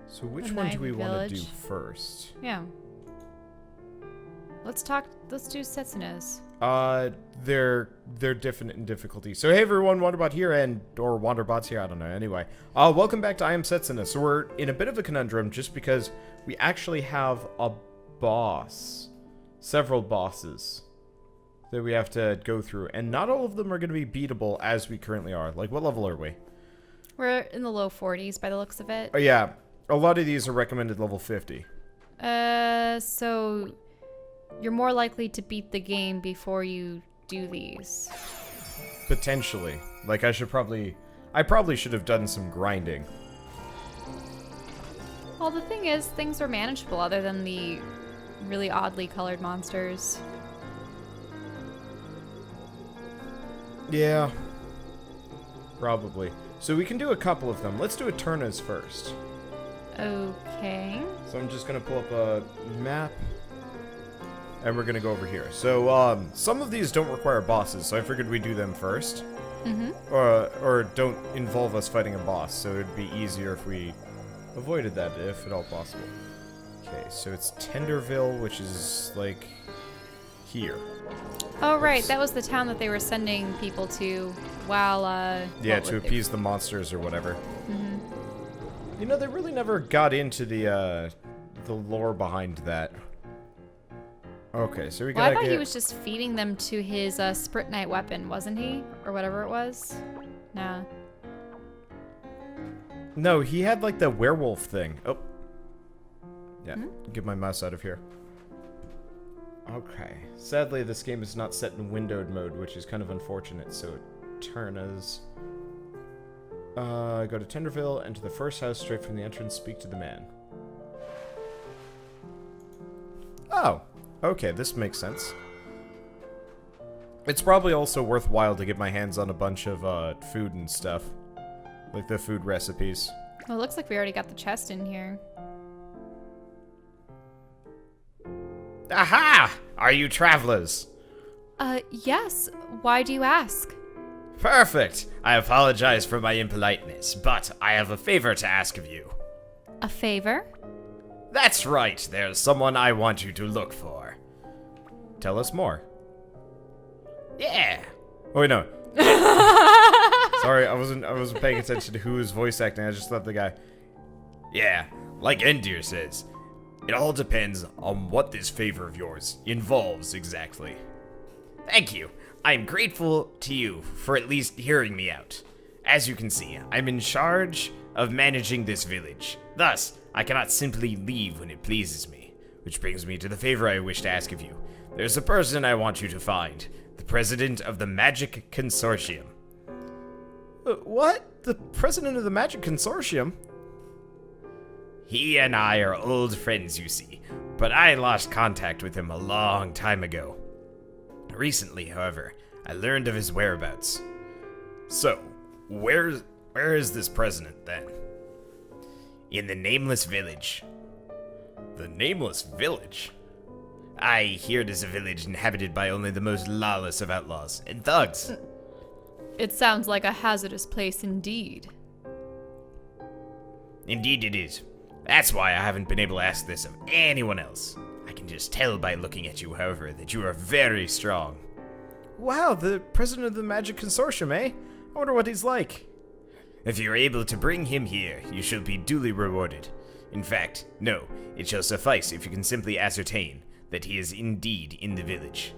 So which one do we want to do first? Yeah. Let's do Setsuna's. They're different in difficulty. So hey everyone, Wanderbot here, or Wanderbots here, I don't know. Anyway, welcome back to I Am Setsuna. So we're in a bit of a conundrum just because we actually have a boss. Several bosses that we have to go through, and not all of them are going to be beatable as we currently are. Like, what level are we? We're in the low 40s by the looks of it. Oh yeah, a lot of these are recommended level 50. So you're more likely to beat the game before you do these. Potentially. Like, I probably should have done some grinding. Well, the thing is, things are manageable other than the really oddly colored monsters. Yeah. Probably. So we can do a couple of them. Let's do Eterna's first. Okay. So I'm just going to pull up a map. And we're going to go over here. So, some of these don't require bosses, so I figured we'd do them first. Mm-hmm. Or don't involve us fighting a boss, so it'd be easier if we avoided that, if at all possible. Okay, so it's Tenderville, which is, like, here. Oh, right. That was the town that they were sending people to while, yeah, to appease the monsters or whatever. Mm-hmm. You know, they really never got into the lore behind that. Okay, so we gotta I thought he was just feeding them to his Sprit Knight weapon, wasn't he? Or whatever it was? Nah. No, he had, like, the werewolf thing. Oh. Yeah, get my mouse out of here. Okay. Sadly, this game is not set in windowed mode, which is kind of unfortunate, so Eterna's. Go to Tenderville, enter the first house straight from the entrance, speak to the man. Oh. Okay, this makes sense. It's probably also worthwhile to get my hands on a bunch of food and stuff. Like the food recipes. Well, it looks like we already got the chest in here. Aha! Are you travelers? Yes. Why do you ask? Perfect! I apologize for my impoliteness, but I have a favor to ask of you. A favor? That's right, there's someone I want you to look for. Tell us more. Yeah! Oh wait, no. Sorry, I wasn't paying attention to who was voice acting, I just thought the guy. Yeah, like Endir says, it all depends on what this favor of yours involves exactly. Thank you. I'm grateful to you for at least hearing me out. As you can see, I'm in charge of managing this village. Thus, I cannot simply leave when it pleases me. Which brings me to the favor I wish to ask of you. There's a person I want you to find. The president of the Magic Consortium. What? The president of the Magic Consortium? He and I are old friends, you see, but I lost contact with him a long time ago. Recently, however, I learned of his whereabouts. So, where is this president, then? In the Nameless Village. The Nameless Village? I hear it is a village inhabited by only the most lawless of outlaws and thugs. It sounds like a hazardous place indeed. Indeed it is. That's why I haven't been able to ask this of anyone else. I can just tell by looking at you, however, that you are very strong. Wow, the president of the Magic Consortium, eh? I wonder what he's like. If you're able to bring him here, you shall be duly rewarded. In fact, no, it shall suffice if you can simply ascertain that he is indeed in the village.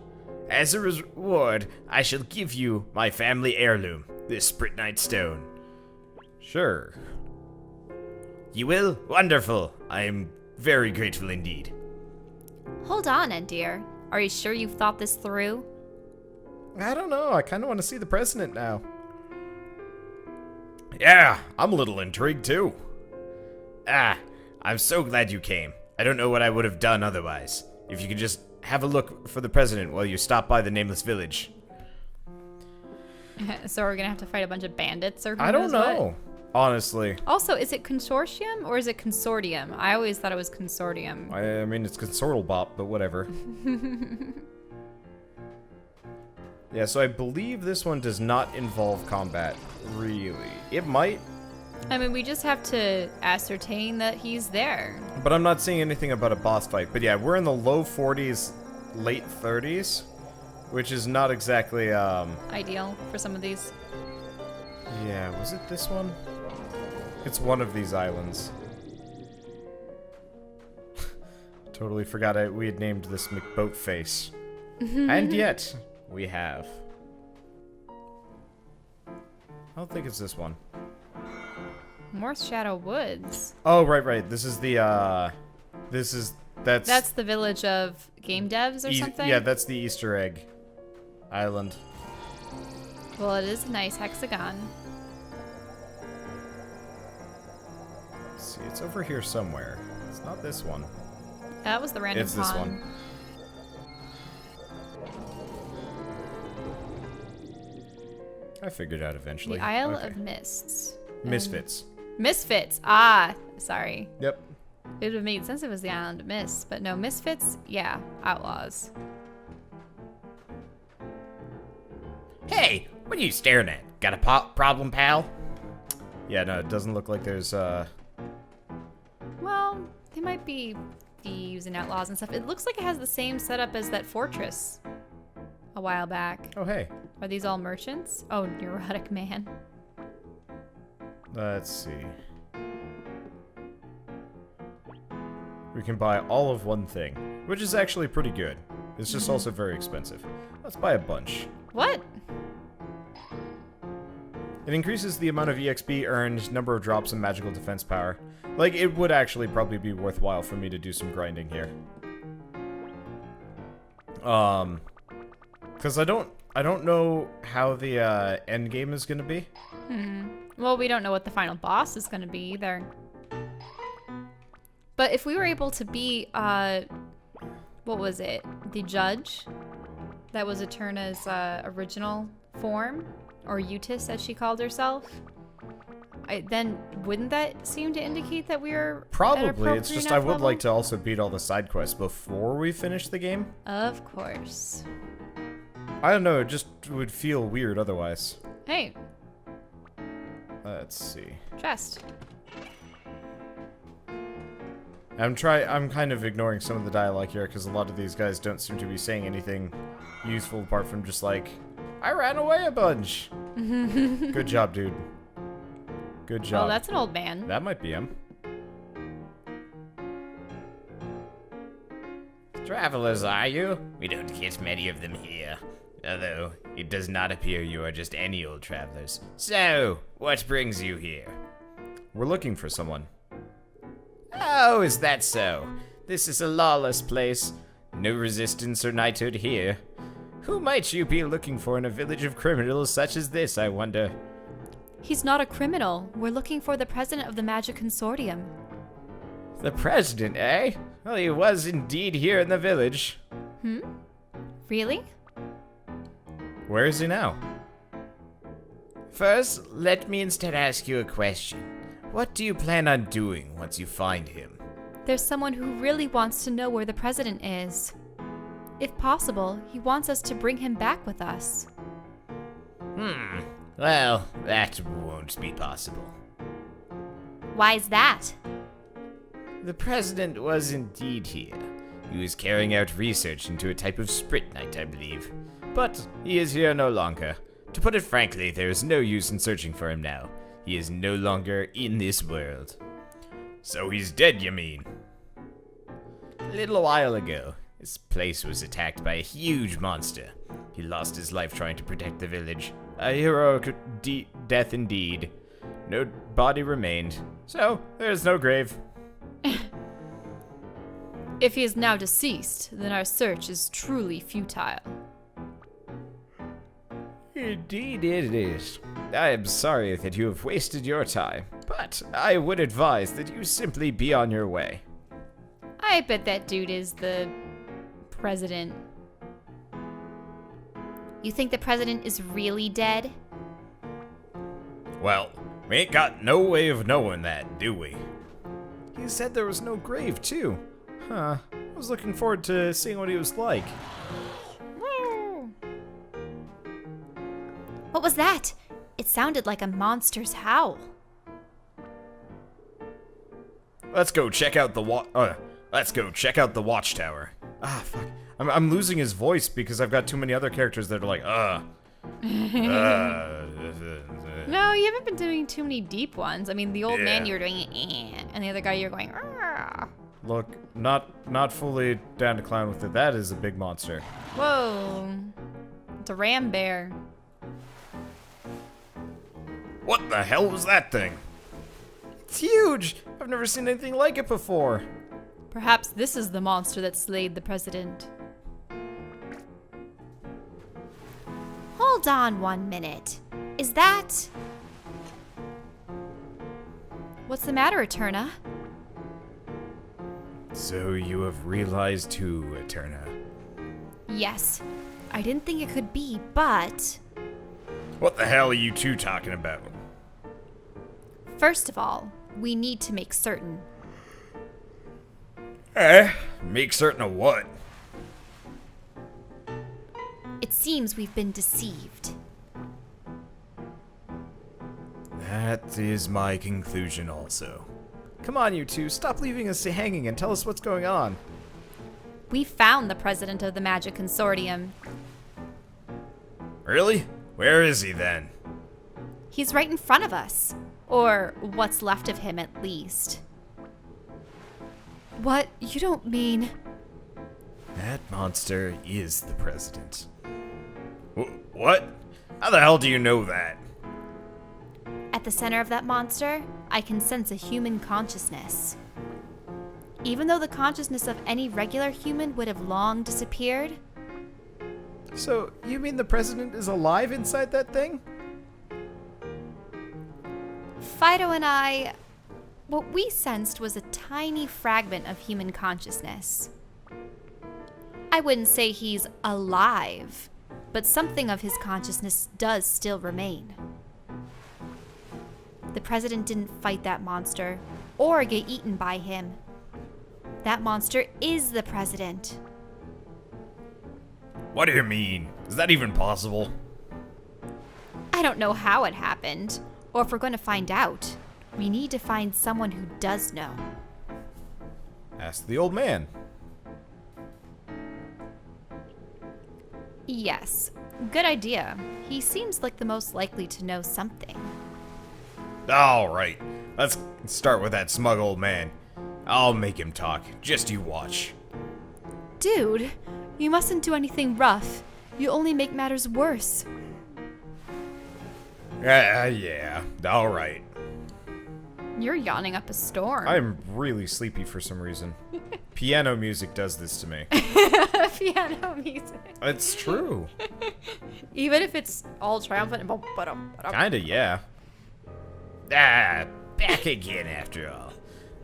As a reward, I shall give you my family heirloom, this Sprit Knight stone. Sure. You will? Wonderful. I am very grateful indeed. Hold on, Endir. Are you sure you've thought this through? I don't know. I kind of want to see the president now. Yeah, I'm a little intrigued too. I'm so glad you came. I don't know what I would have done otherwise. If you could just have a look for the president while you stop by the Nameless Village. So we're gonna have to fight a bunch of bandits or who I don't knows what? know, honestly. Also, is it consortium or is it consortium? I always thought it was consortium. I mean, it's consortal bop, but whatever. Yeah, so I believe this one does not involve combat, really. It might. I mean, we just have to ascertain that he's there. But I'm not seeing anything about a boss fight. But yeah, we're in the low 40s, late 30s, which is not exactly, Ideal for some of these. Yeah, was it this one? It's one of these islands. Totally forgot we had named this McBoatface. And yet, we have. I don't think it's this one. North Shadow Woods. Oh, right. This is the, That's the village of game devs or something? Yeah, that's the Easter egg island. Well, it is a nice hexagon. Let's see, it's over here somewhere. It's not this one. That was the random It's this pond. one. I figured out eventually. The Isle Okay. of Mists. Misfits. Misfits. Ah, sorry. Yep. It would have made sense if it was the Island of Mists, but no, Misfits, yeah, outlaws. Hey, what are you staring at? Got a problem, pal? Yeah, no, it doesn't look like there's, Well, they might be thieves and outlaws and stuff. It looks like it has the same setup as that fortress a while back. Oh, hey. Are these all merchants? Oh, neurotic man. Let's see. We can buy all of one thing, which is actually pretty good. It's just also very expensive. Let's buy a bunch. What? It increases the amount of EXP earned, number of drops, and magical defense power. Like, it would actually probably be worthwhile for me to do some grinding here. Because I don't know how the end game is gonna be. Well, we don't know what the final boss is going to be either. But if we were able to be, what was it? The judge? That was Eterna's original form? Or Eutis, as she called herself? Then wouldn't that seem to indicate that we are Probably. It's just I would like to also beat all the side quests before we finish the game. Of course. I don't know. It just would feel weird otherwise. Hey, Let's see. chest. I'm kind of ignoring some of the dialogue here because a lot of these guys don't seem to be saying anything useful apart from just like, I ran away a bunch. Good job, dude. Good job. Oh, that's an old man. That might be him. Travelers, are you? We don't get many of them here. Although, it does not appear you are just any old travelers. So, what brings you here? We're looking for someone. Oh, is that so? This is a lawless place. No resistance or knighthood here. Who might you be looking for in a village of criminals such as this, I wonder? He's not a criminal. We're looking for the president of the Magic Consortium. The president, eh? Well, he was indeed here in the village. Really? Where is he now? First, let me instead ask you a question. What do you plan on doing once you find him? There's someone who really wants to know where the president is. If possible, he wants us to bring him back with us. Well, that won't be possible. Why's that? The president was indeed here. He was carrying out research into a type of spritnite, I believe. But he is here no longer. To put it frankly, there is no use in searching for him now. He is no longer in this world. So he's dead, you mean? A little while ago, this place was attacked by a huge monster. He lost his life trying to protect the village. A heroic death indeed. No body remained, so there's no grave. If he is now deceased, then our search is truly futile. Indeed it is. I am sorry that you have wasted your time, but I would advise that you simply be on your way. I bet that dude is the president. You think the president is really dead? Well, we ain't got no way of knowing that, do we? He said there was no grave, too. Huh. I was looking forward to seeing what he was like. What was that? It sounded like a monster's howl. Let's go check out the watchtower. Ah, fuck. I'm losing his voice because I've got too many other characters that are like, No, you haven't been doing too many deep ones. I mean, the old man, you're doing and the other guy, you're going, Look, not fully down to clown with it. That is a big monster. Whoa. It's a ram bear. What the hell was that thing? It's huge! I've never seen anything like it before. Perhaps this is the monster that slayed the president. Hold on 1 minute. Is that... What's the matter, Eterna? So you have realized too, Eterna. Yes. I didn't think it could be, but... What the hell are you two talking about? First of all, we need to make certain. Make certain of what? It seems we've been deceived. That is my conclusion also. Come on, you two, stop leaving us hanging and tell us what's going on. We found the president of the Magic Consortium. Really? Where is he then? He's right in front of us. Or what's left of him, at least. What? You don't mean... That monster is the president. What? How the hell do you know that? At the center of that monster, I can sense a human consciousness. Even though the consciousness of any regular human would have long disappeared. So, you mean the president is alive inside that thing? Fido and I... What we sensed was a tiny fragment of human consciousness. I wouldn't say he's alive, but something of his consciousness does still remain. The president didn't fight that monster, or get eaten by him. That monster is the president. What do you mean? Is that even possible? I don't know how it happened, or if we're going to find out. We need to find someone who does know. Ask the old man. Yes, good idea. He seems like the most likely to know something. Alright, let's start with that smug old man. I'll make him talk, just you watch. Dude, you mustn't do anything rough. You only make matters worse. Yeah, alright. You're yawning up a storm. I'm really sleepy for some reason. Piano music does this to me. Piano music. It's true. Even if it's all triumphant. Kinda, yeah. Back again after all.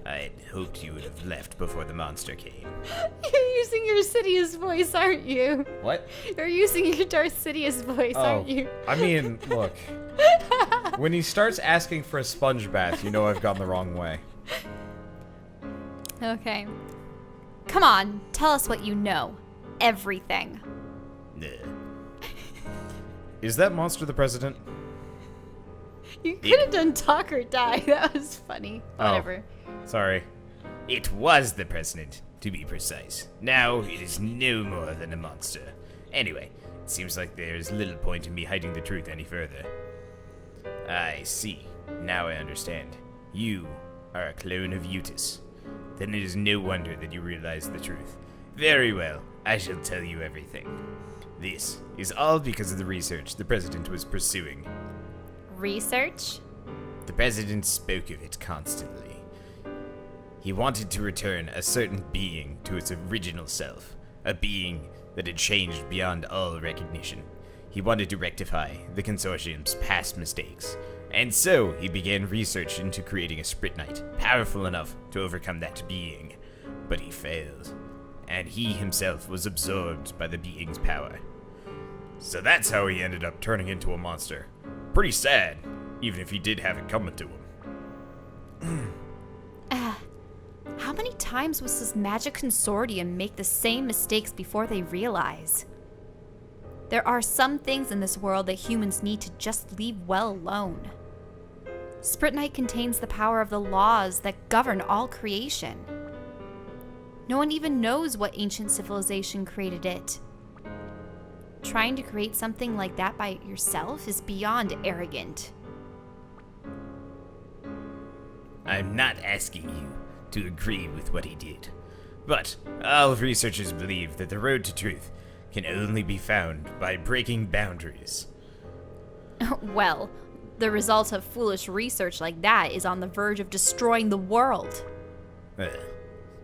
I'd hoped you would have left before the monster came. You're using your Sidious voice, aren't you? What? You're using your Darth Sidious voice, aren't you? I mean, look. When he starts asking for a sponge bath, you know I've gone the wrong way. Okay. Come on, tell us what you know. Everything. Is that monster the president? You could have done talk or die. That was funny. Whatever. Sorry. It was the president, to be precise. Now it is no more than a monster. Anyway, it seems like there's little point in me hiding the truth any further. I see. Now I understand. You are a clone of Eutis. Then it is no wonder that you realize the truth. Very well, I shall tell you everything. This is all because of the research the president was pursuing. Research? The president spoke of it constantly. He wanted to return a certain being to its original self, a being that had changed beyond all recognition. He wanted to rectify the consortium's past mistakes, and so he began research into creating a Sprit Knight powerful enough to overcome that being. But he failed, and he himself was absorbed by the being's power. So that's how he ended up turning into a monster. Pretty sad, even if he did have it coming to him. How many times was this magic consortium make the same mistakes before they realize? There are some things in this world that humans need to just leave well alone. Spritnite contains the power of the laws that govern all creation. No one even knows what ancient civilization created it. Trying to create something like that by yourself is beyond arrogant. I'm not asking you to agree with what he did, but all researchers believe that the road to truth can only be found by breaking boundaries. Well, the result of foolish research like that is on the verge of destroying the world.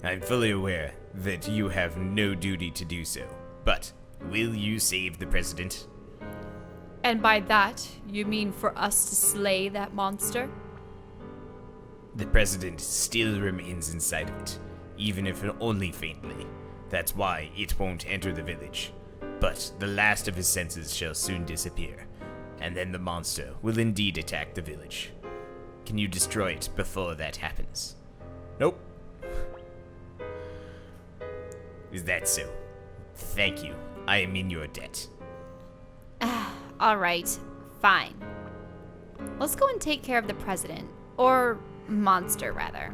I'm fully aware that you have no duty to do so, but will you save the president? And by that, you mean for us to slay that monster? The president still remains inside of it, even if only faintly. That's why it won't enter the village. But the last of his senses shall soon disappear, and then the monster will indeed attack the village. Can you destroy it before that happens? Nope. Is that so? Thank you. I am in your debt. All right, fine. Let's go and take care of the president. Or monster, rather.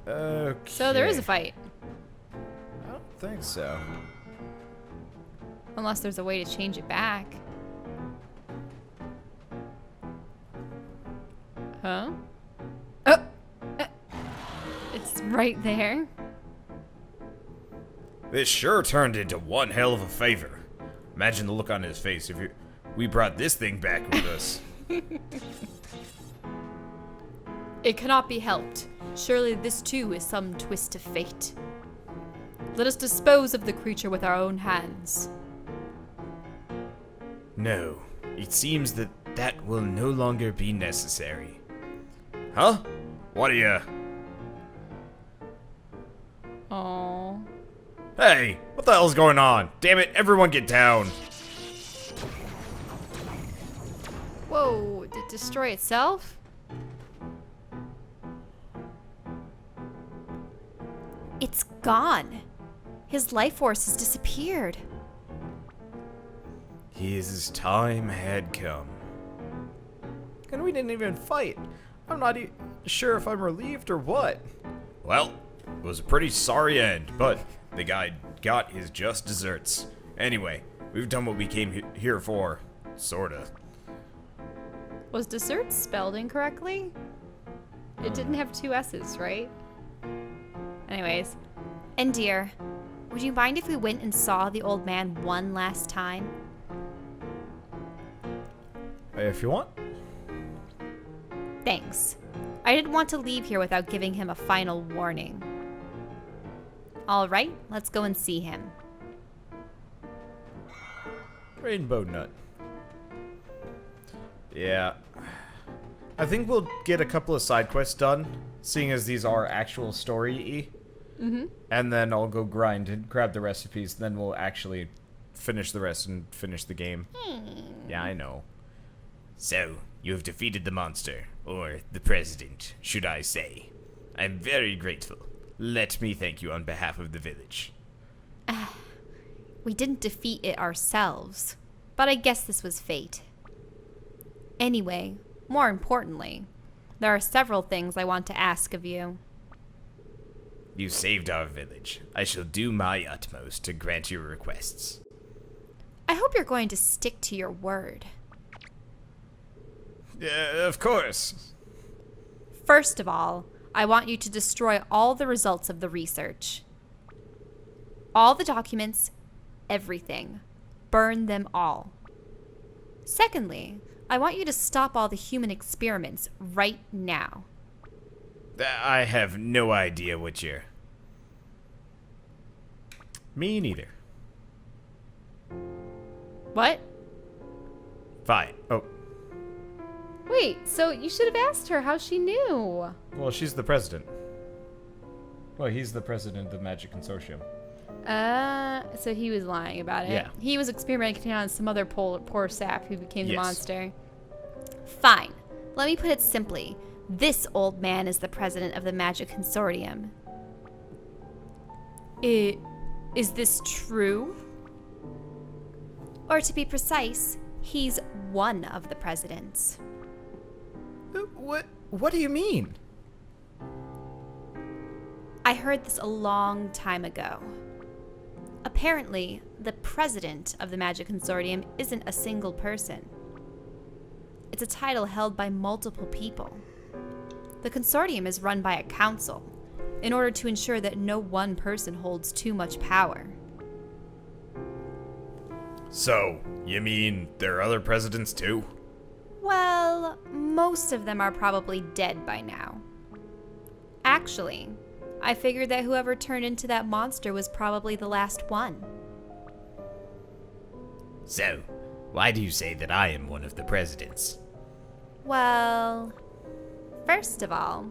Okay. So there is a fight. I don't think so. Unless there's a way to change it back. Huh? Oh! It's right there. This sure turned into one hell of a favor. Imagine the look on his face if we brought this thing back with us. It cannot be helped. Surely this too is some twist of fate. Let us dispose of the creature with our own hands. No, it seems that will no longer be necessary. Huh? What are you... Oh. Hey, what the hell's going on? Damn it, everyone get down. Whoa, did it destroy itself? It's gone. His life force has disappeared. His time had come. And we didn't even fight. I'm not sure if I'm relieved or what. Well, it was a pretty sorry end, but the guy got his just desserts. Anyway, we've done what we came here for. Sorta. Was dessert spelled incorrectly? It didn't have two S's, right? Anyways. And dear, would you mind if we went and saw the old man one last time? If you want. Thanks. I didn't want to leave here without giving him a final warning. All right, let's go and see him. Rainbow nut. Yeah. I think we'll get a couple of side quests done, seeing as these are actual story-y. Mm-hmm. And then I'll go grind and grab the recipes, then we'll actually finish the rest and finish the game. Yeah, I know. So, you have defeated the monster, or the president, should I say. I'm very grateful. Let me thank you on behalf of the village. We didn't defeat it ourselves, but I guess this was fate. Anyway, more importantly, there are several things I want to ask of you. You saved our village. I shall do my utmost to grant your requests. I hope you're going to stick to your word. Of course. First of all, I want you to destroy all the results of the research. All the documents, everything. Burn them all. Secondly, I want you to stop all the human experiments right now. I have no idea what you're... Me neither. What? Fine. Oh, Wait, so you should have asked her how she knew. well, she's the president. Well, he's the president of the Magic Consortium. So he was lying about it. Yeah. He was experimenting on some other poor sap who became the Yes. monster. Fine. Let me put it simply. This old man is the president of the Magic Consortium. Is this true? Or to be precise, he's one of the presidents. What do you mean? I heard this a long time ago. Apparently, the president of the Magic Consortium isn't a single person. It's a title held by multiple people. The consortium is run by a council, in order to ensure that no one person holds too much power. So, you mean there are other presidents too? Well, most of them are probably dead by now. Actually, I figured that whoever turned into that monster was probably the last one. So, why do you say that I am one of the presidents? Well, first of all,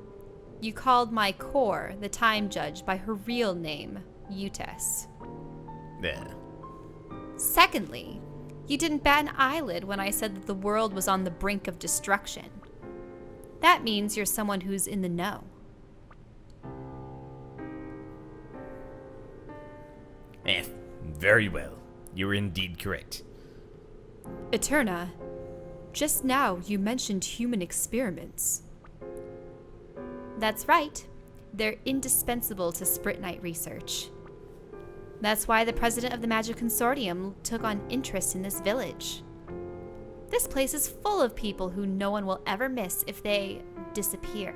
you called my core, the time judge, by her real name, Eutis. Yeah. Secondly, you didn't bat an eyelid when I said that the world was on the brink of destruction. That means you're someone who's in the know. Very well. You were indeed correct. Eterna, just now you mentioned human experiments. That's right. They're indispensable to Spritnite research. That's why the president of the Magic Consortium took on interest in this village. This place is full of people who no one will ever miss if they disappear.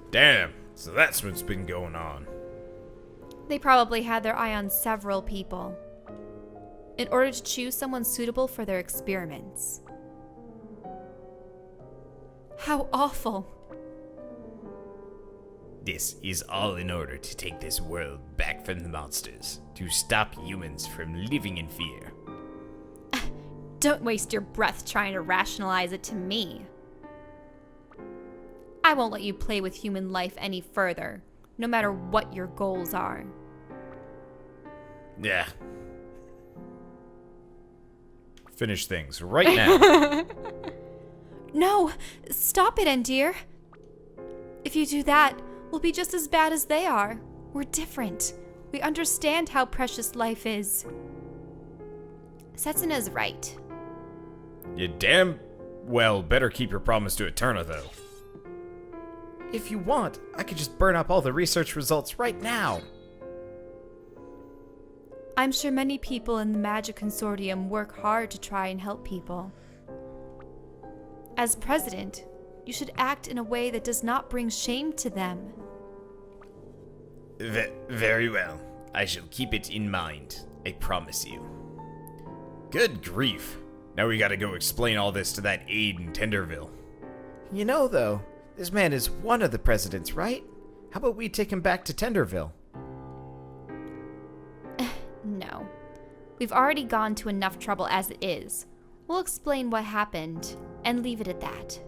Damn, so that's what's been going on. They probably had their eye on several people in order to choose someone suitable for their experiments. How awful. This is all in order to take this world back from the monsters, to stop humans from living in fear. Don't waste your breath trying to rationalize it to me. I won't let you play with human life any further, no matter what your goals are. Yeah. Finish things right now. No, stop it, Endir. If you do that, we'll be just as bad as they are. We're different. We understand how precious life is. Setsuna's right. You damn well better keep your promise to Eterna, though. If you want, I could just burn up all the research results right now. I'm sure many people in the Magic Consortium work hard to try and help people. As president, you should act in a way that does not bring shame to them. Very well. I shall keep it in mind. I promise you. Good grief. Now we gotta go explain all this to that aide in Tenderville. You know, though, this man is one of the presidents, right? How about we take him back to Tenderville? No. We've already gone to enough trouble as it is. We'll explain what happened and leave it at that.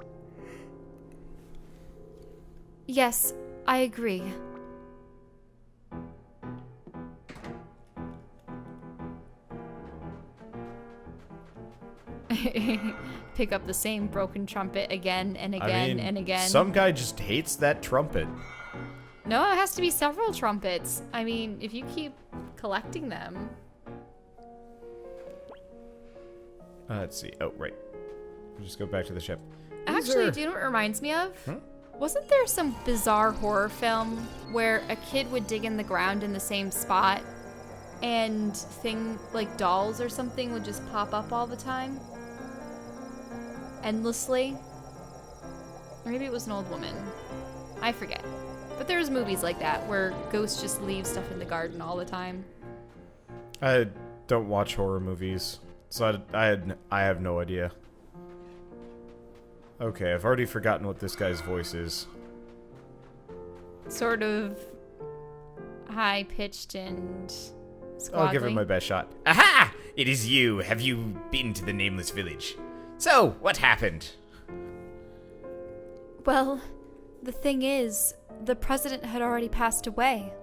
Yes, I agree. Pick up the same broken trumpet again and again and again. Some guy just hates that trumpet. No, it has to be several trumpets. I mean, if you keep collecting them. Let's see. Oh, right. We'll just go back to the ship. Actually, do you know what it reminds me of? Wasn't there some bizarre horror film where a kid would dig in the ground in the same spot and like dolls or something would just pop up all the time? Endlessly? Or maybe it was an old woman. I forget. But there's movies like that where ghosts just leave stuff in the garden all the time. I don't watch horror movies, so I have no idea. Okay, I've already forgotten what this guy's voice is. Sort of high-pitched and squaddly. I'll give it my best shot. Aha! It is you. Have you been to the Nameless Village? So, what happened? Well, the thing is, the president had already passed away.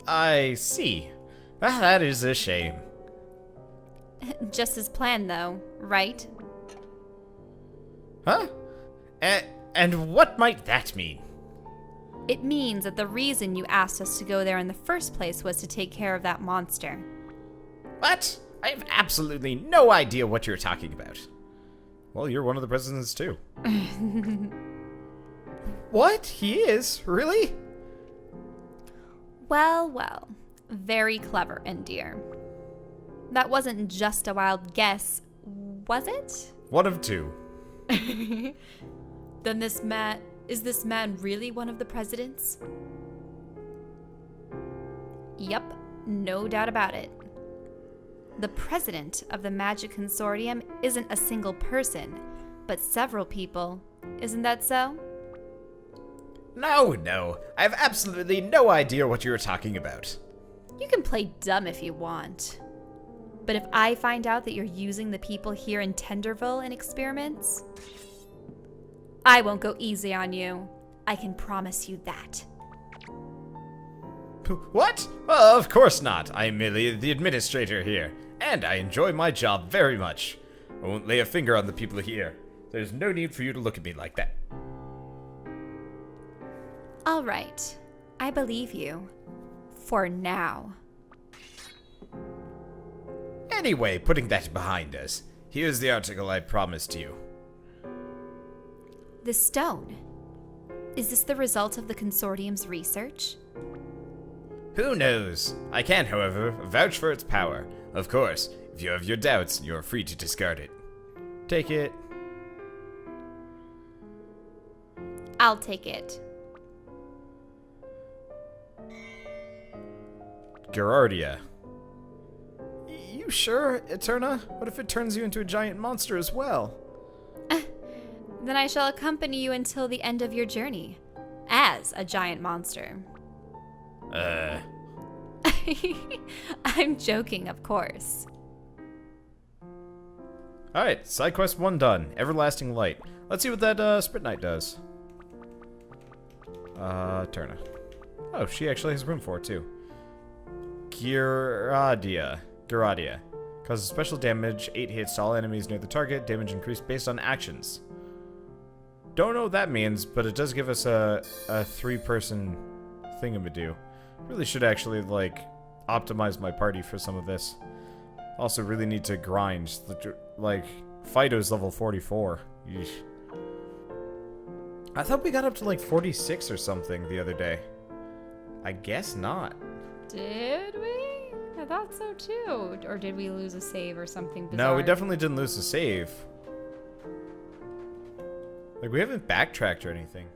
I see. That is a shame. Just as planned, though, right? Huh? And what might that mean? It means that the reason you asked us to go there in the first place was to take care of that monster. What? I have absolutely no idea what you're talking about. Well, you're one of the presidents too. What? He is? Really? Well, well. Very clever, Endear. That wasn't just a wild guess, was it? One of two. Then is this man really one of the presidents? Yep, no doubt about it. The president of the Magic Consortium isn't a single person, but several people. Isn't that so? No. I have absolutely no idea what you're talking about. You can play dumb if you want. But if I find out that you're using the people here in Tenderville in experiments, I won't go easy on you. I can promise you that. What? Well, of course not. I am merely the administrator here, and I enjoy my job very much. I won't lay a finger on the people here. There's no need for you to look at me like that. All right. I believe you. For now. Anyway, putting that behind us, here's the article I promised you. The stone. Is this the result of the consortium's research? Who knows? I can, however, vouch for its power. Of course, if you have your doubts, you're free to discard it. Take it. I'll take it. Gerardia. You sure, Eterna? What if it turns you into a giant monster as well? Then I shall accompany you until the end of your journey. As a giant monster. I'm joking, of course. Alright, side quest 1 done. Everlasting Light. Let's see what that Sprit Knight does. Eterna. Oh, she actually has room for it, too. Gerardia. Causes special damage, 8 hits to all enemies near the target, damage increased based on actions. Don't know what that means, but it does give us a 3-person thingamadoo. Really should actually, like, optimize my party for some of this. Also really need to grind. Like, Fido's level 44. Yeesh. I thought we got up to, like, 46 or something the other day. I guess not. Did we? I thought so too. Or did we lose a save or something bizarre? No, we definitely didn't lose a save. Like, we haven't backtracked or anything.